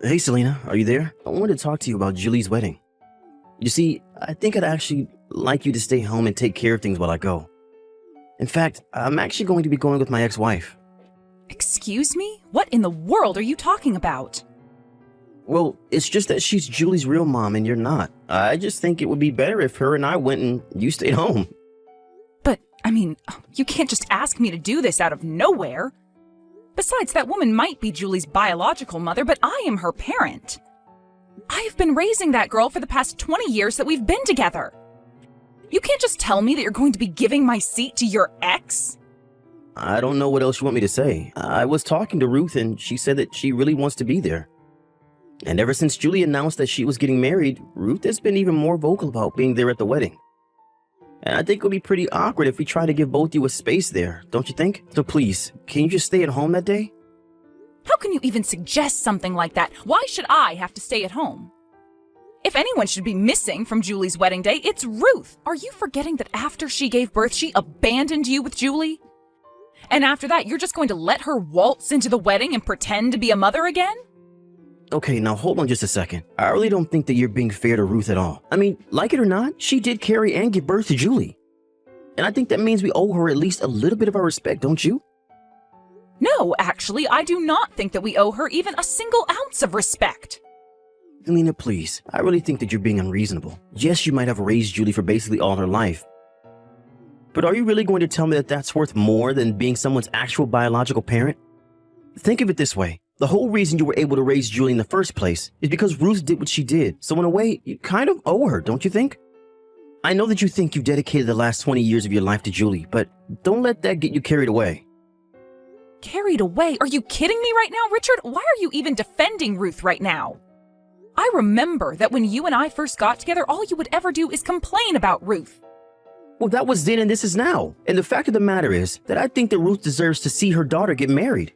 Hey Selena, are you there? I wanted to talk to you about Julie's wedding. You see, I think I'd actually like you to stay home and take care of things while I go. In fact, I'm actually going to be going with my ex-wife. Excuse me? What in the world are you talking about? Well, it's just that she's Julie's real mom and you're not. I just think it would be better if her and I went and you stayed home. But, you can't just ask me to do this out of nowhere. Besides, that woman might be Julie's biological mother, but I am her parent. I've been raising that girl for the past 20 years that we've been together. You can't just tell me that you're going to be giving my seat to your ex? I don't know what else you want me to say. I was talking to Ruth and she said that she really wants to be there. And ever since Julie announced that she was getting married, Ruth has been even more vocal about being there at the wedding. And I think it would be pretty awkward if we try to give both you a space there, don't you think? So please, can you just stay at home that day? How can you even suggest something like that? Why should I have to stay at home? If anyone should be missing from Julie's wedding day, it's Ruth. Are you forgetting that after she gave birth, she abandoned you with Julie? And after that, you're just going to let her waltz into the wedding and pretend to be a mother again? Okay, now hold on just a second. I really don't think that you're being fair to Ruth at all. I mean, like it or not, she did carry and give birth to Julie. And I think that means we owe her at least a little bit of our respect, don't you? No, actually, I do not think that we owe her even a single ounce of respect. Selena, please. I really think that you're being unreasonable. Yes, you might have raised Julie for basically all her life. But are you really going to tell me that that's worth more than being someone's actual biological parent? Think of it this way. The whole reason you were able to raise Julie in the first place is because Ruth did what she did. So in a way, you kind of owe her, don't you think? I know that you think you've dedicated the last 20 years of your life to Julie, but don't let that get you carried away. Carried away? Are you kidding me right now, Richard? Why are you even defending Ruth right now? I remember that when you and I first got together, all you would ever do is complain about Ruth. Well, that was then and this is now. And the fact of the matter is that I think that Ruth deserves to see her daughter get married.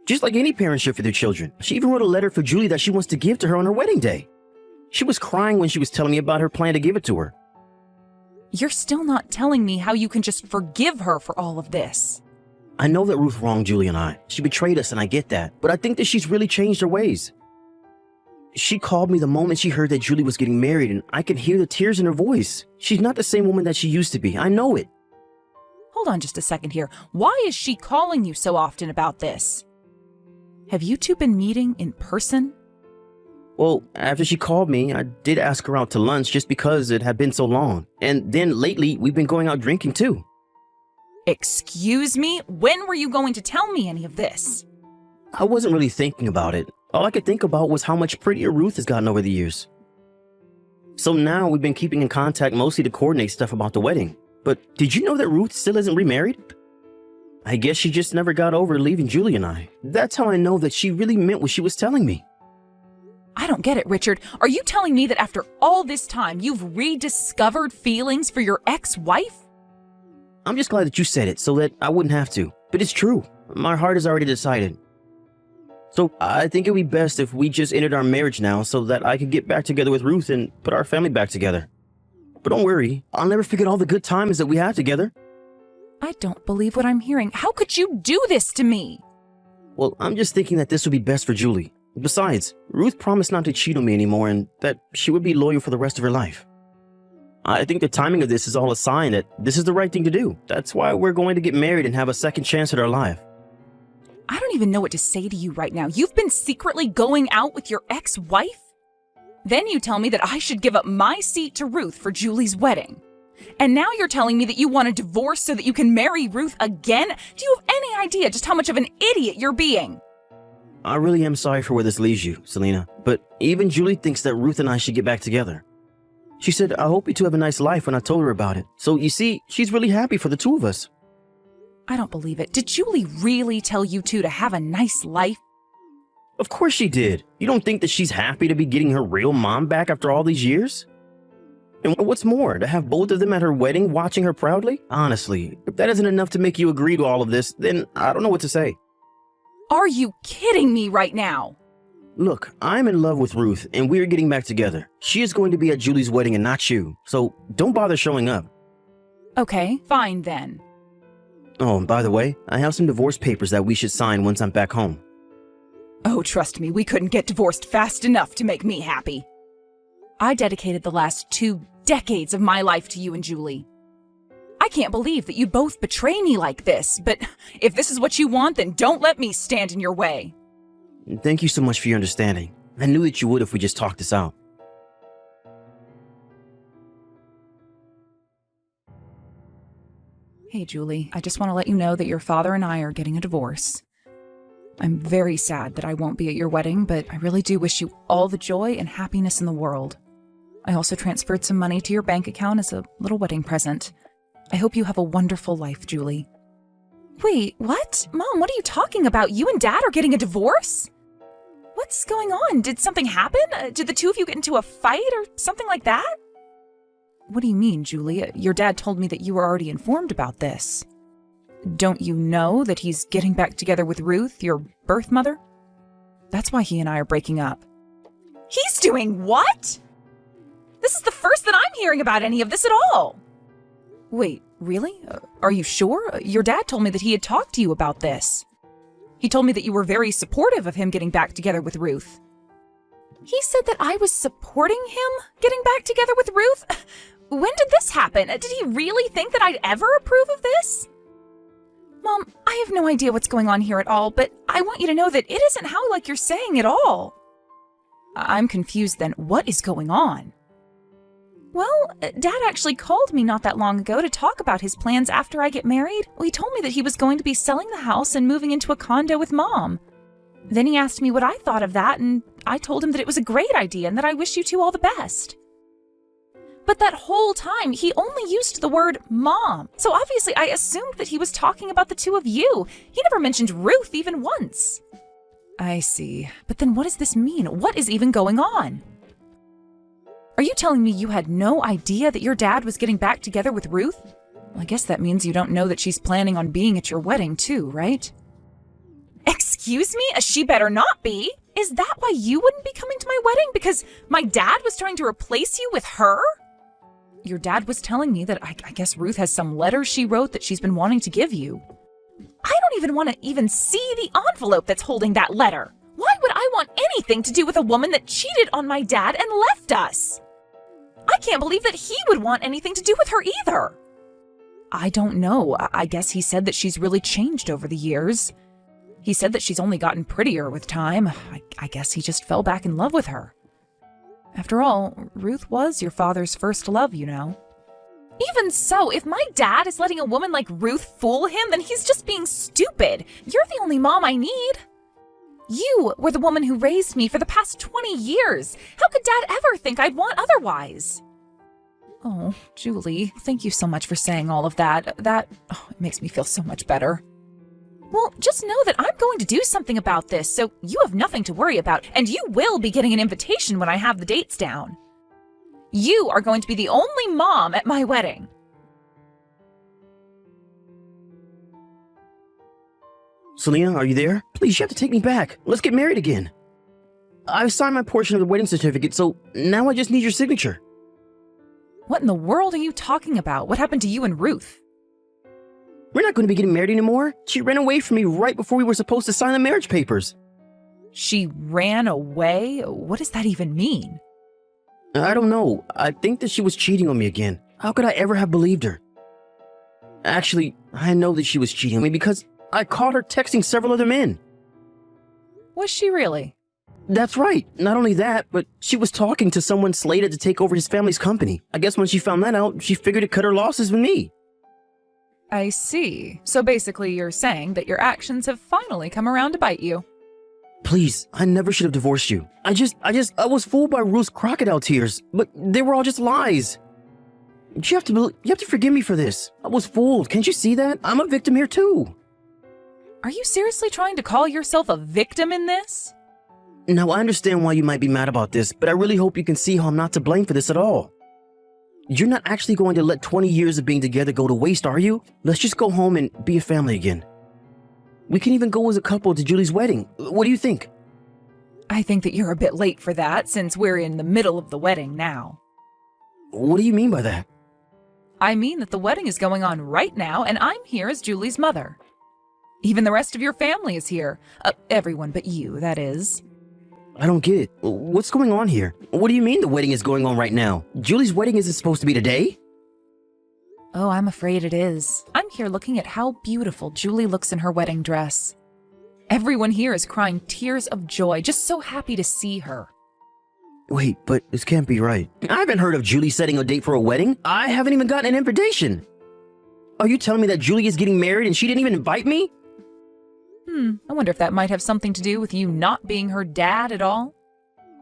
Just like any parent should for their children. She even wrote a letter for Julie that she wants to give to her on her wedding day. She was crying when she was telling me about her plan to give it to her. You're still not telling me how you can just forgive her for all of this. I know that Ruth wronged Julie and I. She betrayed us and I get that. But I think that she's really changed her ways. She called me the moment she heard that Julie was getting married and I could hear the tears in her voice. She's not the same woman that she used to be. I know it. Hold on just a second here. Why is she calling you so often about this? Have you two been meeting in person? Well, after she called me, I did ask her out to lunch just because it had been so long. And then lately, we've been going out drinking too. Excuse me? When were you going to tell me any of this? I wasn't really thinking about it. All I could think about was how much prettier Ruth has gotten over the years. So now we've been keeping in contact mostly to coordinate stuff about the wedding. But did you know that Ruth still isn't remarried? I guess she just never got over leaving Julie and I. That's how I know that she really meant what she was telling me. I don't get it, Richard. Are you telling me that after all this time, you've rediscovered feelings for your ex-wife? I'm just glad that you said it so that I wouldn't have to. But it's true. My heart has already decided. So I think it would be best if we just ended our marriage now so that I could get back together with Ruth and put our family back together. But don't worry, I'll never forget all the good times that we had together. I don't believe what I'm hearing. How could you do this to me? Well, I'm just thinking that this would be best for Julie. Besides, Ruth promised not to cheat on me anymore and that she would be loyal for the rest of her life. I think the timing of this is all a sign that this is the right thing to do. That's why we're going to get married and have a second chance at our life. I don't even know what to say to you right now. You've been secretly going out with your ex-wife? Then you tell me that I should give up my seat to Ruth for Julie's wedding. And now you're telling me that you want a divorce so that you can marry Ruth again? Do you have any idea just how much of an idiot you're being? I really am sorry for where this leaves you, Selena. But even Julie thinks that Ruth and I should get back together. She said, I hope you two have a nice life when I told her about it. So you see, she's really happy for the two of us. I don't believe it. Did Julie really tell you two to have a nice life? Of course she did. You don't think that she's happy to be getting her real mom back after all these years? And what's more, to have both of them at her wedding watching her proudly? Honestly, if that isn't enough to make you agree to all of this, then I don't know what to say. Are you kidding me right now? Look, I'm in love with Ruth and we're getting back together. She is going to be at Julie's wedding and not you, so don't bother showing up. Okay, fine then. Oh, and by the way, I have some divorce papers that we should sign once I'm back home. Oh, trust me, we couldn't get divorced fast enough to make me happy. I dedicated the last 2 decades of my life to you and Julie. I can't believe that you both betray me like this, but if this is what you want, then don't let me stand in your way. Thank you so much for your understanding. I knew that you would if we just talked this out. Hey, Julie, I just want to let you know that your father and I are getting a divorce. I'm very sad that I won't be at your wedding, but I really do wish you all the joy and happiness in the world. I also transferred some money to your bank account as a little wedding present. I hope you have a wonderful life, Julie. Wait, what? Mom, what are you talking about? You and Dad are getting a divorce? What's going on? Did something happen? Did the two of you get into a fight or something like that? What do you mean, Julie? Your dad told me that you were already informed about this. Don't you know that he's getting back together with Ruth, your birth mother? That's why he and I are breaking up. He's doing what? This is the first that I'm hearing about any of this at all. Wait, really? Are you sure? Your dad told me that he had talked to you about this. He told me that you were very supportive of him getting back together with Ruth. He said that I was supporting him getting back together with Ruth? When did this happen? Did he really think that I'd ever approve of this? Mom, I have no idea what's going on here at all, but I want you to know that it isn't how like you're saying at all. I'm confused then. What is going on? Well, Dad actually called me not that long ago to talk about his plans after I get married. He told me that he was going to be selling the house and moving into a condo with Mom. Then he asked me what I thought of that, and I told him that it was a great idea and that I wish you two all the best. But that whole time, he only used the word Mom. So obviously I assumed that he was talking about the two of you. He never mentioned Ruth even once. I see. But then what does this mean? What is even going on? Are you telling me you had no idea that your dad was getting back together with Ruth? Well, I guess that means you don't know that she's planning on being at your wedding too, right? Excuse me? She better not be. Is that why you wouldn't be coming to my wedding? Because my dad was trying to replace you with her? Your dad was telling me that I guess Ruth has some letters she wrote that she's been wanting to give you. I don't even want to even see the envelope that's holding that letter. Why would I want anything to do with a woman that cheated on my dad and left us? I can't believe that he would want anything to do with her either. I don't know. I guess he said that she's really changed over the years. He said that she's only gotten prettier with time. I guess he just fell back in love with her. After all, Ruth was your father's first love, you know. Even so, if my dad is letting a woman like Ruth fool him, then he's just being stupid. You're the only mom I need. You were the woman who raised me for the past 20 years. How could Dad ever think I'd want otherwise? Oh, Julie, thank you so much for saying all of that. It makes me feel so much better. Well, just know that I'm going to do something about this, so you have nothing to worry about, and you will be getting an invitation when I have the dates down. You are going to be the only mom at my wedding. Selena, are you there? Please, you have to take me back. Let's get married again. I've signed my portion of the wedding certificate, so now I just need your signature. What in the world are you talking about? What happened to you and Ruth? We're not going to be getting married anymore. She ran away from me right before we were supposed to sign the marriage papers. She ran away? What does that even mean? I don't know. I think that she was cheating on me again. How could I ever have believed her? Actually, I know that she was cheating on me because I caught her texting several other men. Was she really? That's right. Not only that, but she was talking to someone slated to take over his family's company. I guess when she found that out, she figured to cut her losses with me. I see. So basically you're saying that your actions have finally come around to bite you. Please, I never should have divorced you. I was fooled by Ruth's crocodile tears, but they were all just lies. You have to forgive me for this. I was fooled. Can't you see that? I'm a victim here too. Are you seriously trying to call yourself a victim in this? Now, I understand why you might be mad about this, but I really hope you can see how I'm not to blame for this at all. You're not actually going to let 20 years of being together go to waste, are you? Let's just go home and be a family again. We can even go as a couple to Julie's wedding. What do you think? I think that you're a bit late for that since we're in the middle of the wedding now. What do you mean by that? I mean that the wedding is going on right now and I'm here as Julie's mother. Even the rest of your family is here. Everyone but you, that is. I don't get it. What's going on here? What do you mean the wedding is going on right now? Julie's wedding isn't supposed to be today? Oh, I'm afraid it is. I'm here looking at how beautiful Julie looks in her wedding dress. Everyone here is crying tears of joy, just so happy to see her. Wait, but this can't be right. I haven't heard of Julie setting a date for a wedding. I haven't even gotten an invitation. Are you telling me that Julie is getting married and she didn't even invite me? I wonder if that might have something to do with you not being her dad at all.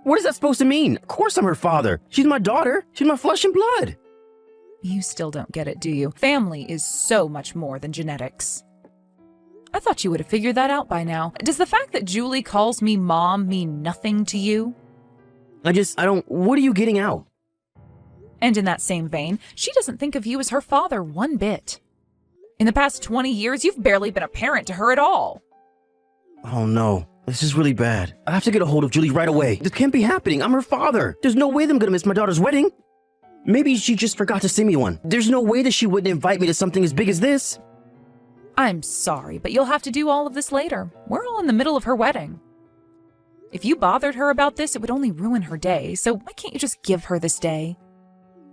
What is that supposed to mean? Of course I'm her father. She's my daughter. She's my flesh and blood. You still don't get it, do you? Family is so much more than genetics. I thought you would have figured that out by now. Does the fact that Julie calls me mom mean nothing to you? I don't... What are you getting out? And in that same vein, she doesn't think of you as her father one bit. In the past 20 years, you've barely been a parent to her at all. Oh no, this is really bad. I have to get a hold of Julie right away. This can't be happening. I'm her father. There's no way that I'm gonna miss my daughter's wedding. Maybe she just forgot to send me one. There's no way that she wouldn't invite me to something as big as this. I'm sorry, but you'll have to do all of this later. We're all in the middle of her wedding. If you bothered her about this, it would only ruin her day, so why can't you just give her this day?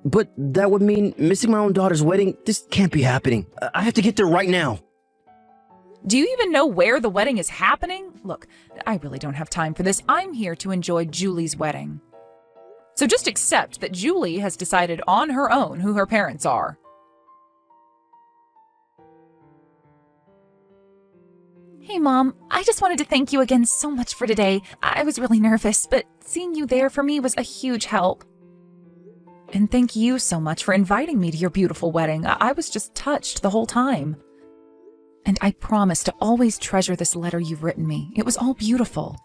But that would mean missing my own daughter's wedding. This can't be happening. I have to get there right now. Do you even know where the wedding is happening? Look, I really don't have time for this. I'm here to enjoy Julie's wedding. So just accept that Julie has decided on her own who her parents are. Hey, Mom. I just wanted to thank you again so much for today. I was really nervous, but seeing you there for me was a huge help. And thank you so much for inviting me to your beautiful wedding. I was just touched the whole time. And I promise to always treasure this letter you've written me. It was all beautiful.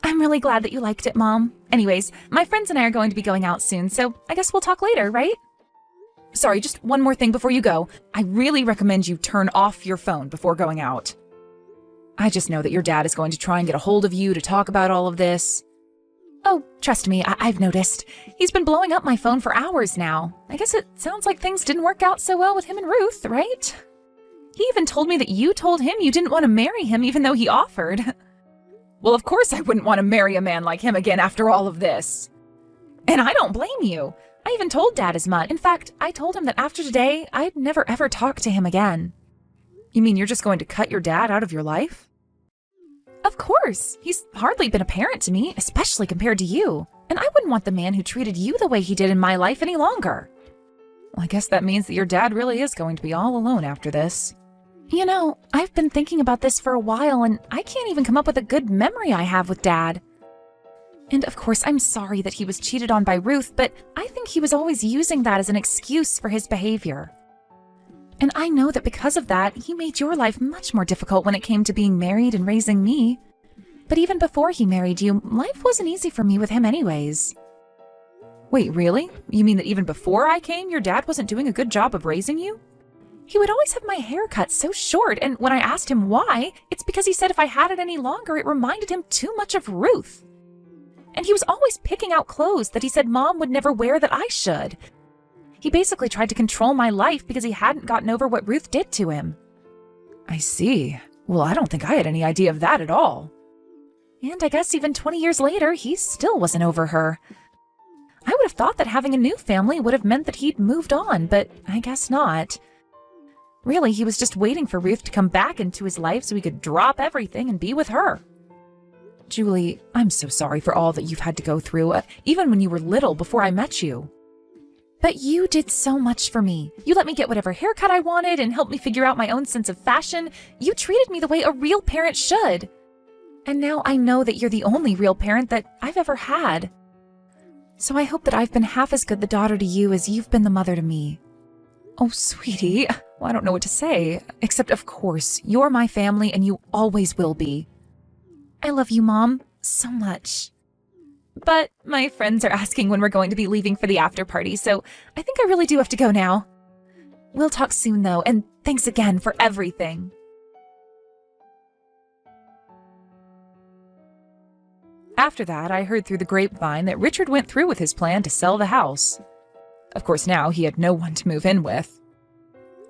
I'm really glad that you liked it, Mom. Anyways, my friends and I are going to be going out soon, so I guess we'll talk later, right? Sorry, just one more thing before you go. I really recommend you turn off your phone before going out. I just know that your dad is going to try and get a hold of you to talk about all of this. Oh, trust me, I've noticed. He's been blowing up my phone for hours now. I guess it sounds like things didn't work out so well with him and Ruth, right? He even told me that you told him you didn't want to marry him even though he offered. Well, of course I wouldn't want to marry a man like him again after all of this. And I don't blame you. I even told Dad as much. In fact, I told him that after today, I'd never ever talk to him again. You mean you're just going to cut your dad out of your life? Of course. He's hardly been a parent to me, especially compared to you. And I wouldn't want the man who treated you the way he did in my life any longer. Well, I guess that means that your dad really is going to be all alone after this. You know, I've been thinking about this for a while, and I can't even come up with a good memory I have with Dad. And of course, I'm sorry that he was cheated on by Ruth, but I think he was always using that as an excuse for his behavior. And I know that because of that, he made your life much more difficult when it came to being married and raising me. But even before he married you, life wasn't easy for me with him anyways. Wait, really? You mean that even before I came, your dad wasn't doing a good job of raising you? He would always have my hair cut so short, and when I asked him why, it's because he said if I had it any longer, it reminded him too much of Ruth. And he was always picking out clothes that he said Mom would never wear that I should. He basically tried to control my life because he hadn't gotten over what Ruth did to him. I see. Well, I don't think I had any idea of that at all. And I guess even 20 years later, he still wasn't over her. I would have thought that having a new family would have meant that he'd moved on, but I guess not. Really, he was just waiting for Ruth to come back into his life so he could drop everything and be with her. Julie, I'm so sorry for all that you've had to go through, even when you were little before I met you. But you did so much for me. You let me get whatever haircut I wanted and helped me figure out my own sense of fashion. You treated me the way a real parent should. And now I know that you're the only real parent that I've ever had. So I hope that I've been half as good the daughter to you as you've been the mother to me. Oh, sweetie, well, I don't know what to say, except of course, you're my family and you always will be. I love you, Mom, so much. But my friends are asking when we're going to be leaving for the after party, so I think I really do have to go now. We'll talk soon, though, and thanks again for everything. After that, I heard through the grapevine that Richard went through with his plan to sell the house. Of course, now he had no one to move in with.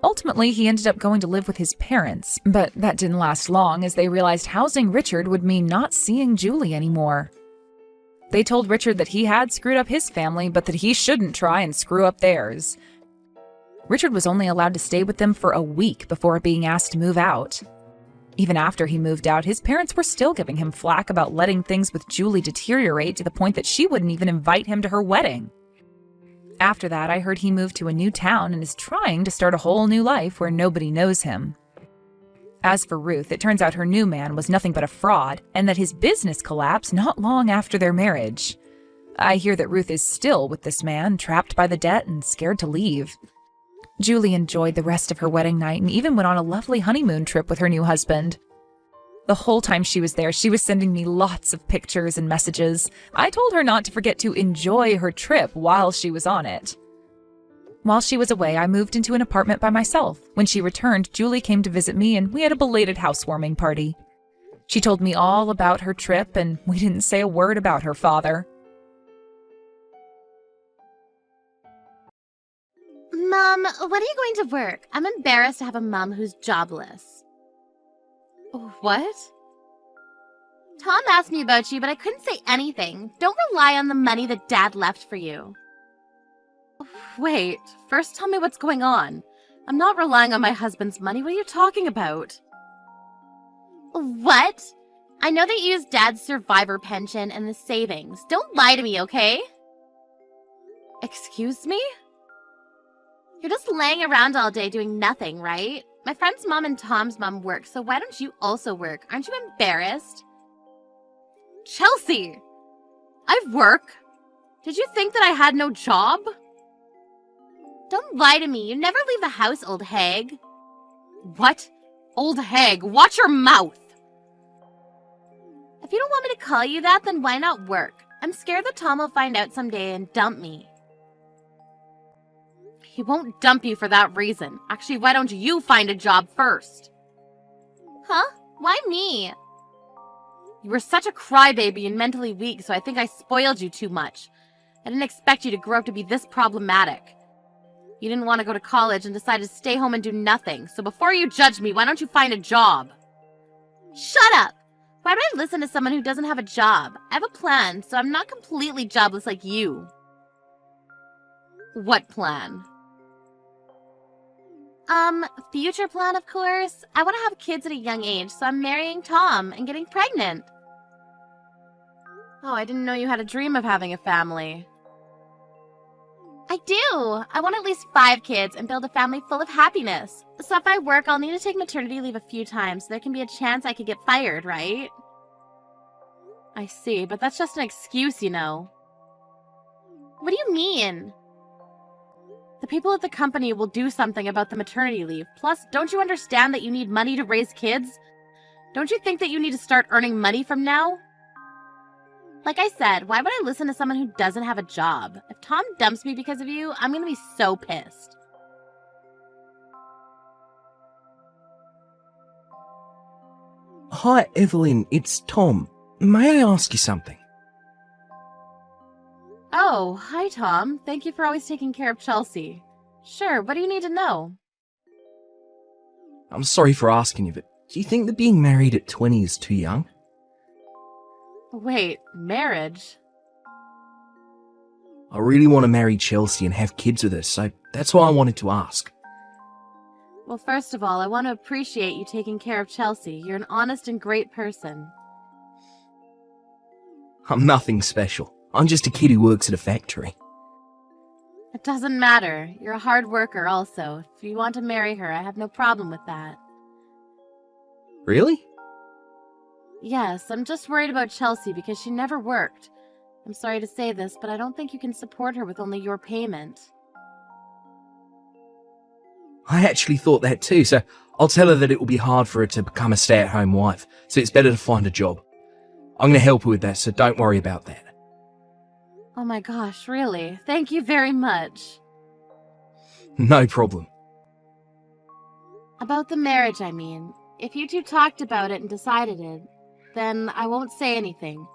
Ultimately, he ended up going to live with his parents, but that didn't last long as they realized housing Richard would mean not seeing Julie anymore. They told Richard that he had screwed up his family, but that he shouldn't try and screw up theirs. Richard was only allowed to stay with them for a week before being asked to move out. Even after he moved out, his parents were still giving him flack about letting things with Julie deteriorate to the point that she wouldn't even invite him to her wedding. After that, I heard he moved to a new town and is trying to start a whole new life where nobody knows him. As for Ruth, it turns out her new man was nothing but a fraud, and that his business collapsed not long after their marriage. I hear that Ruth is still with this man, trapped by the debt and scared to leave. Julie enjoyed the rest of her wedding night and even went on a lovely honeymoon trip with her new husband. The whole time she was there, she was sending me lots of pictures and messages. I told her not to forget to enjoy her trip while she was on it. While she was away, I moved into an apartment by myself. When she returned, Julie came to visit me and we had a belated housewarming party. She told me all about her trip and we didn't say a word about her father. Mom, when are you going to work? I'm embarrassed to have a mom who's jobless. What? Tom asked me about you, but I couldn't say anything. Don't rely on the money that Dad left for you. Wait, first tell me what's going on. I'm not relying on my husband's money. What are you talking about? What? I know that you used Dad's survivor pension and the savings. Don't lie to me, okay? Excuse me? You're just laying around all day doing nothing, right? My friend's mom and Tom's mom work, so why don't you also work? Aren't you embarrassed? Chelsea! I work. Did you think that I had no job? Don't lie to me. You never leave the house, old hag. What? Old hag, watch your mouth! If you don't want me to call you that, then why not work? I'm scared that Tom will find out someday and dump me. He won't dump you for that reason. Actually, why don't you find a job first? Huh? Why me? You were such a crybaby and mentally weak, so I think I spoiled you too much. I didn't expect you to grow up to be this problematic. You didn't want to go to college and decided to stay home and do nothing, so before you judge me, why don't you find a job? Shut up! Why would I listen to someone who doesn't have a job? I have a plan, so I'm not completely jobless like you. What plan? Future plan, of course. I want to have kids at a young age, so I'm marrying Tom and getting pregnant. Oh, I didn't know you had a dream of having a family. I do. I want at least 5 kids and build a family full of happiness. So if I work, I'll need to take maternity leave a few times, so there can be a chance I could get fired, right? I see, but that's just an excuse, you know. What do you mean? The people at the company will do something about the maternity leave. Plus, don't you understand that you need money to raise kids? Don't you think that you need to start earning money from now? Like I said, why would I listen to someone who doesn't have a job? If Tom dumps me because of you, I'm gonna be so pissed. Hi, Evelyn, it's Tom. May I ask you something? Oh, hi Tom. Thank you for always taking care of Chelsea. Sure, what do you need to know? I'm sorry for asking you, but do you think that being married at 20 is too young? Wait, marriage? I really want to marry Chelsea and have kids with her, so that's why I wanted to ask. Well, first of all, I want to appreciate you taking care of Chelsea. You're an honest and great person. I'm nothing special. I'm just a kid who works at a factory. It doesn't matter. You're a hard worker also. If you want to marry her, I have no problem with that. Really? Yes, I'm just worried about Chelsea because she never worked. I'm sorry to say this, but I don't think you can support her with only your payment. I actually thought that too, so I'll tell her that it will be hard for her to become a stay-at-home wife, so it's better to find a job. I'm going to help her with that, so don't worry about that. Oh my gosh, really? Thank you very much. No problem. About the marriage, I mean. If you two talked about it and decided it, then I won't say anything.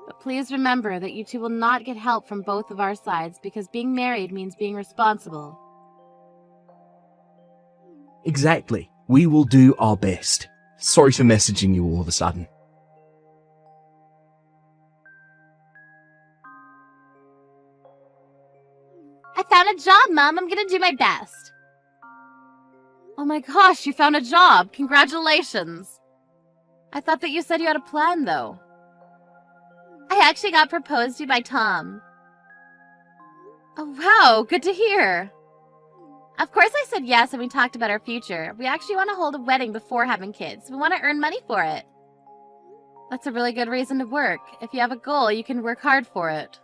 But please remember that you two will not get help from both of our sides because being married means being responsible. Exactly. We will do our best. Sorry for messaging you all of a sudden. I found a job, Mom. I'm gonna do my best. Oh my gosh, you found a job. Congratulations. I thought that you said you had a plan, though. I actually got proposed to by Tom. Oh, wow. Good to hear. Of course I said yes, and we talked about our future. We actually want to hold a wedding before having kids. We want to earn money for it. That's a really good reason to work. If you have a goal, you can work hard for it.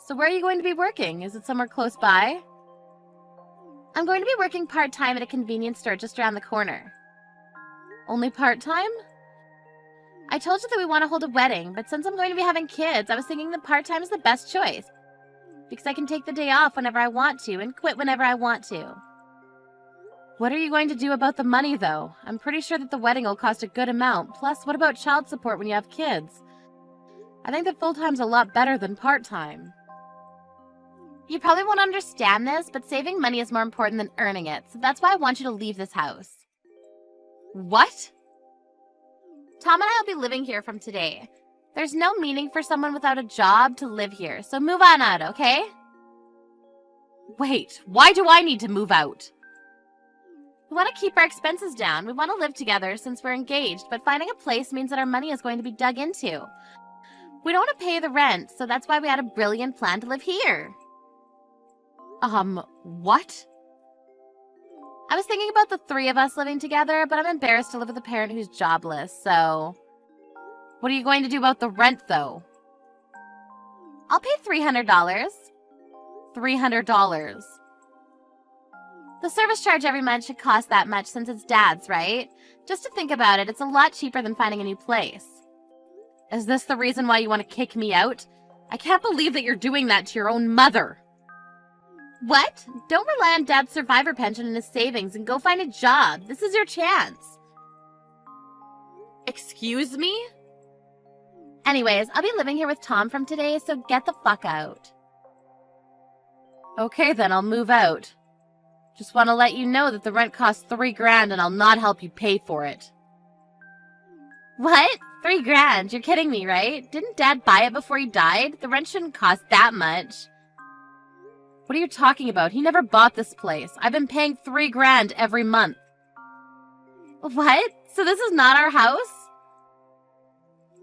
So where are you going to be working? Is it somewhere close by? I'm going to be working part-time at a convenience store just around the corner. Only part-time? I told you that we want to hold a wedding, but since I'm going to be having kids, I was thinking that part-time is the best choice. Because I can take the day off whenever I want to and quit whenever I want to. What are you going to do about the money, though? I'm pretty sure that the wedding will cost a good amount. Plus, what about child support when you have kids? I think that full-time's a lot better than part-time. You probably won't understand this, but saving money is more important than earning it, so that's why I want you to leave this house. What? Tom and I will be living here from today. There's no meaning for someone without a job to live here, so move on out, okay? Wait, why do I need to move out? We want to keep our expenses down. We want to live together since we're engaged, but finding a place means that our money is going to be dug into. We don't want to pay the rent, so that's why we had a brilliant plan to live here. What? I was thinking about the three of us living together, but I'm embarrassed to live with a parent who's jobless, so... What are you going to do about the rent, though? I'll pay $300. $300. The service charge every month should cost that much since it's Dad's, right? Just to think about it, it's a lot cheaper than finding a new place. Is this the reason why you want to kick me out? I can't believe that you're doing that to your own mother. What? Don't rely on Dad's survivor pension and his savings and go find a job. This is your chance. Excuse me? Anyways, I'll be living here with Tom from today, so get the fuck out. Okay then, I'll move out. Just want to let you know that the rent costs $3,000 and I'll not help you pay for it. What? $3,000? You're kidding me, right? Didn't Dad buy it before he died? The rent shouldn't cost that much. What are you talking about? He never bought this place. I've been paying $3,000 every month. What? So this is not our house?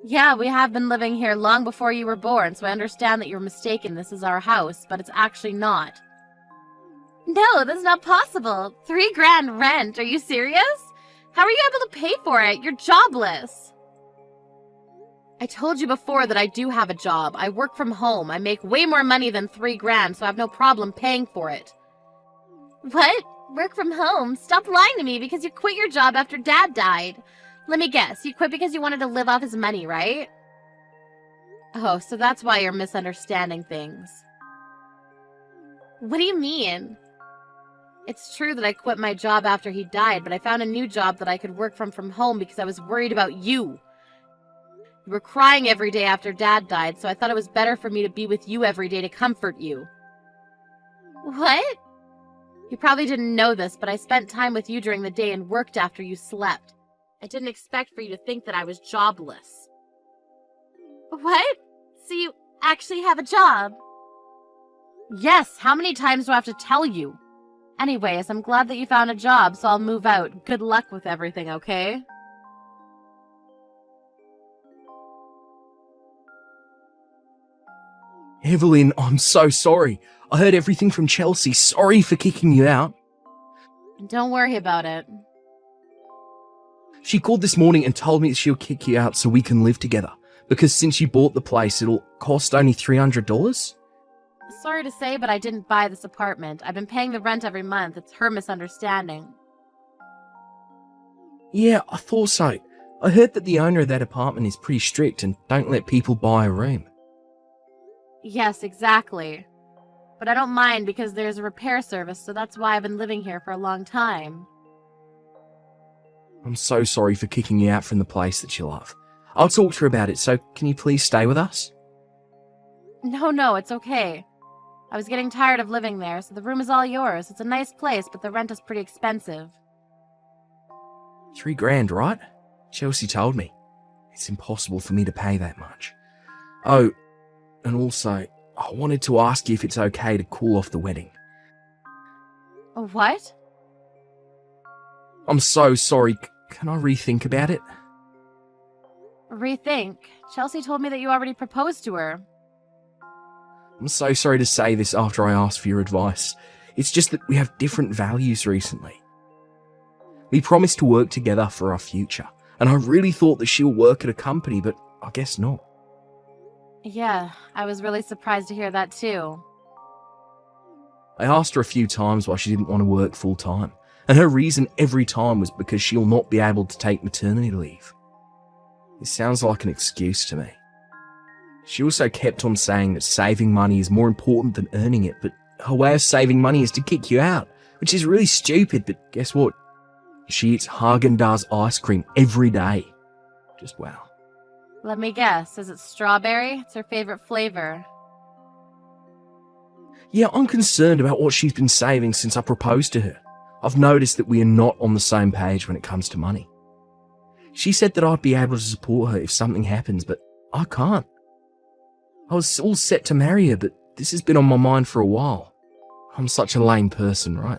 Yeah, we have been living here long before you were born, so I understand that you're mistaken. This is our house, but it's actually not. No, that's not possible. $3,000 rent. Are you serious? How are you able to pay for it? You're jobless. I told you before that I do have a job. I work from home. I make way more money than $3,000, so I have no problem paying for it. What? Work from home? Stop lying to me because you quit your job after Dad died. Let me guess, you quit because you wanted to live off his money, right? Oh, so that's why you're misunderstanding things. What do you mean? It's true that I quit my job after he died, but I found a new job that I could work from home because I was worried about you. You were crying every day after Dad died, so I thought it was better for me to be with you every day to comfort you. What? You probably didn't know this, but I spent time with you during the day and worked after you slept. I didn't expect for you to think that I was jobless. What? So you actually have a job? Yes, how many times do I have to tell you? Anyways, I'm glad that you found a job, so I'll move out. Good luck with everything, okay? Evelyn, I'm so sorry. I heard everything from Chelsea. Sorry for kicking you out. Don't worry about it. She called this morning and told me she'll kick you out so we can live together. Because since you bought the place, it'll cost only $300. Sorry to say, but I didn't buy this apartment. I've been paying the rent every month. It's her misunderstanding. Yeah, I thought so. I heard that the owner of that apartment is pretty strict and don't let people buy a room. Yes, exactly. But I don't mind because there's a repair service, so that's why I've been living here for a long time. I'm so sorry for kicking you out from the place that you love. I'll talk to her about it, so can you please stay with us? No, it's okay. I was getting tired of living there, so the room is all yours. It's a nice place, but the rent is pretty expensive. $3,000, right? Chelsea told me. It's impossible for me to pay that much. Oh, and also, I wanted to ask you if it's okay to call off the wedding. What? I'm so sorry. Can I rethink about it? Rethink? Chelsea told me that you already proposed to her. I'm so sorry to say this after I asked for your advice. It's just that we have different values recently. We promised to work together for our future, and I really thought that she'll work at a company, but I guess not. Yeah, I was really surprised to hear that too. I asked her a few times why she didn't want to work full time, and her reason every time was because she'll not be able to take maternity leave. It sounds like an excuse to me. She also kept on saying that saving money is more important than earning it, but her way of saving money is to kick you out, which is really stupid, but guess what? She eats Haagen-Dazs ice cream every day. Just wow. Let me guess, is it strawberry? It's her favorite flavor. Yeah, I'm concerned about what she's been saving since I proposed to her. I've noticed that we are not on the same page when it comes to money. She said that I'd be able to support her if something happens, but I can't. I was all set to marry her, but this has been on my mind for a while. I'm such a lame person, right?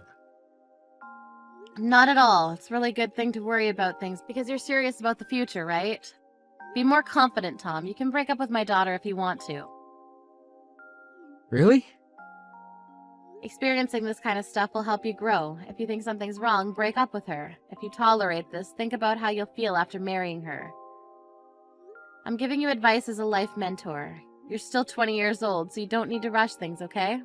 Not at all. It's a really good thing to worry about things because you're serious about the future, right? Be more confident, Tom. You can break up with my daughter if you want to. Really? Experiencing this kind of stuff will help you grow. If you think something's wrong, break up with her. If you tolerate this, think about how you'll feel after marrying her. I'm giving you advice as a life mentor. You're still 20 years old, so you don't need to rush things, okay?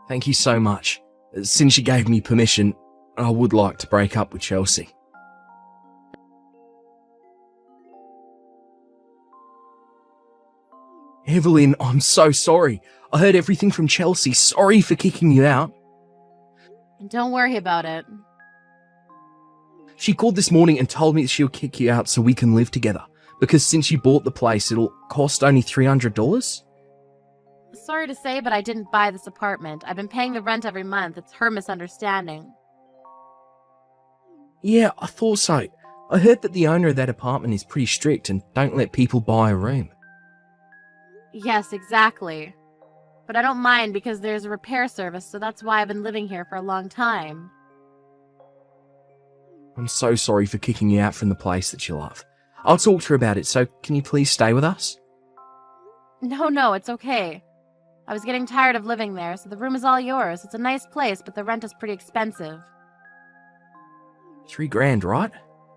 Thank you so much. Since you gave me permission, I would like to break up with Chelsea. Evelyn, I'm so sorry. I heard everything from Chelsea. Sorry for kicking you out. Don't worry about it. She called this morning and told me that she'll kick you out so we can live together. Because since you bought the place, it'll cost only $300. Sorry to say, but I didn't buy this apartment. I've been paying the rent every month. It's her misunderstanding. Yeah, I thought so. I heard that the owner of that apartment is pretty strict and don't let people buy a room. Yes, exactly. But I don't mind because there's a repair service, so that's why I've been living here for a long time. I'm so sorry for kicking you out from the place that you love. I'll talk to her about it, so can you please stay with us? No, it's okay. I was getting tired of living there, so the room is all yours. It's a nice place, but the rent is pretty expensive. $3,000, right?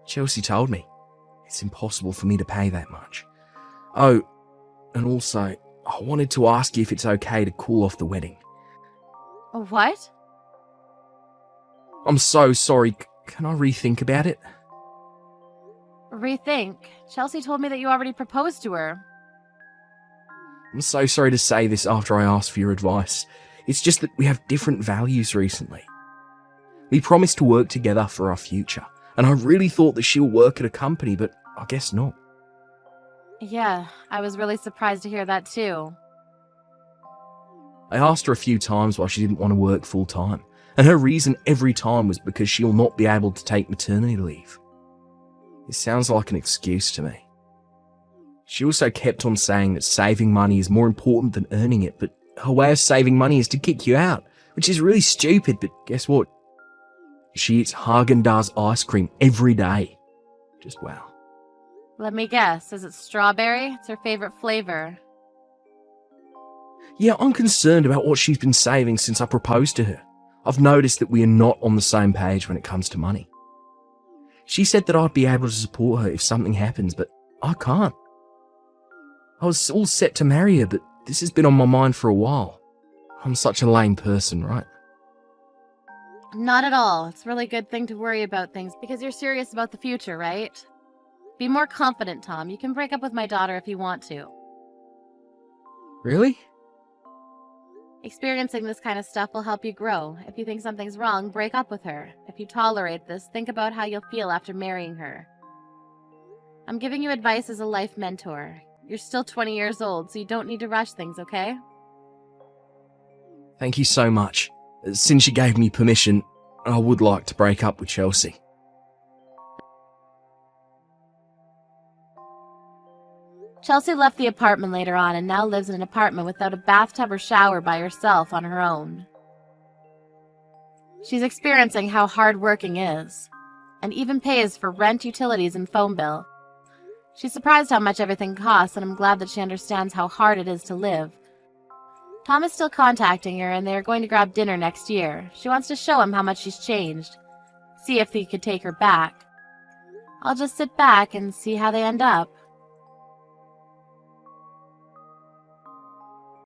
Chelsea told me. It's impossible for me to pay that much. Oh, and also, I wanted to ask you if it's okay to call off the wedding. What? I'm so sorry. Can I rethink about it? Rethink? Chelsea told me that you already proposed to her. I'm so sorry to say this after I asked for your advice. It's just that we have different values recently. We promised to work together for our future, and I really thought that she'll work at a company, but I guess not. Yeah, I was really surprised to hear that too. I asked her a few times why she didn't want to work full time, and her reason every time was because she'll not be able to take maternity leave. It sounds like an excuse to me. She also kept on saying that saving money is more important than earning it, but her way of saving money is to kick you out, which is really stupid, but guess what? She eats Haagen-Dazs ice cream every day. Just wow. Let me guess, is it strawberry? It's her favorite flavor. Yeah, I'm concerned about what she's been saving since I proposed to her. I've noticed that we are not on the same page when it comes to money. She said that I'd be able to support her if something happens, but I can't. I was all set to marry her, but this has been on my mind for a while. I'm such a lame person, right? Not at all. It's a really good thing to worry about things because you're serious about the future, right? Be more confident, Tom. You can break up with my daughter if you want to. Really? Experiencing this kind of stuff will help you grow. If you think something's wrong, break up with her. If you tolerate this, think about how you'll feel after marrying her. I'm giving you advice as a life mentor. You're still 20 years old, so you don't need to rush things, okay? Thank you so much. Since you gave me permission, I would like to break up with Chelsea. Chelsea left the apartment later on and now lives in an apartment without a bathtub or shower by herself on her own. She's experiencing how hard working is, and even pays for rent, utilities, and phone bill. She's surprised how much everything costs, and I'm glad that she understands how hard it is to live. Tom is still contacting her, and they are going to grab dinner next year. She wants to show him how much she's changed, see if he could take her back. I'll just sit back and see how they end up.